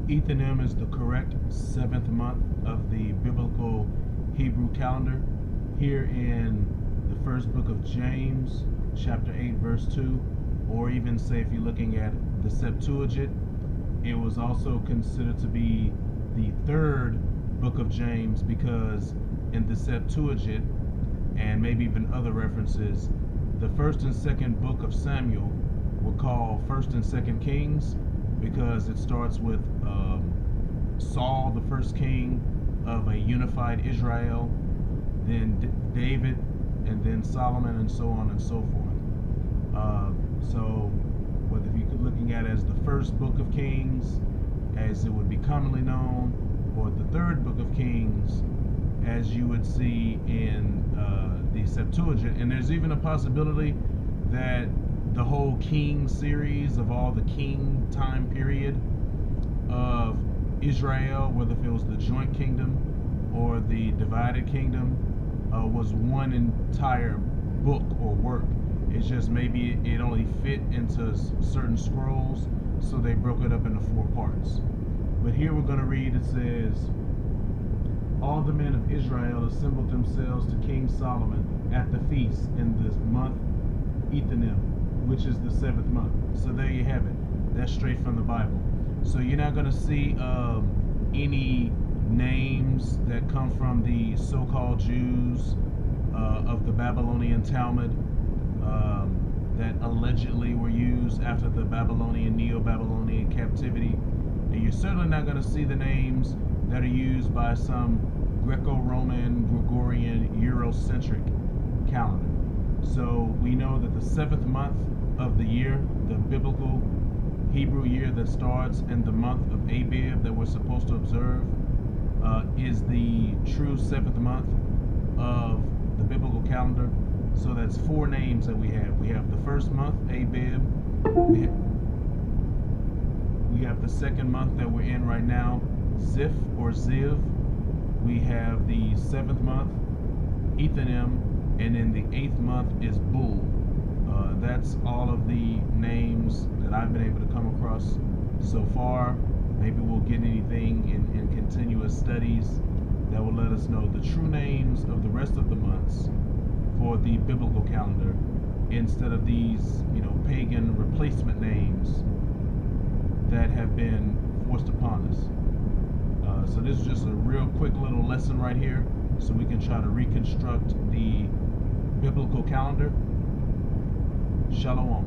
Ethanim is the correct seventh month of the biblical Hebrew calendar. Here in the first book of James, chapter 8, verse 2, or even say if you're looking at the Septuagint, it was also considered to be the third book of James because in the Septuagint, and maybe even other references, the first and second book of Samuel were called First and Second Kings because it starts with Saul, the first king of a unified Israel, then David, and then Solomon, and so on and so forth. So whether if you're looking at it as the first book of Kings, as it would be commonly known, or the third book of Kings, as you would see in the Septuagint. And there's even a possibility that the whole King series of all the king time period of Israel, whether if it was the joint kingdom or the divided kingdom, was one entire book or work. It's just maybe it only fit into certain scrolls, so they broke it up into 4 parts. But here we're going to read, it says, all the men of Israel assembled themselves to King Solomon at the feast in the month Ethanim, which is the 7th month. So there you have it. That's straight from the Bible. So you're not going to see any names that come from the so-called Jews of the Babylonian Talmud that allegedly were used after the Babylonian, Neo-Babylonian captivity. And you're certainly not going to see the names that are used by some Greco-Roman, Gregorian, Eurocentric calendar. So we know that the 7th month of the year, the biblical Hebrew year that starts in the month of Abib that we're supposed to observe, is the true 7th month of the biblical calendar. So that's 4 names that we have. We have the first month, Abib. We have the second month that we're in right now, Ziph or Ziv. We have the 7th month, Ethanim, and then the 8th month is Bull. That's all of the names that I've been able to come across so far. Maybe we'll get anything in continuous studies that will let us know the true names of the rest of the months for the biblical calendar, instead of these, pagan replacement names that have been forced upon us. So this is just a real quick little lesson right here, so we can try to reconstruct the biblical calendar. Shalom.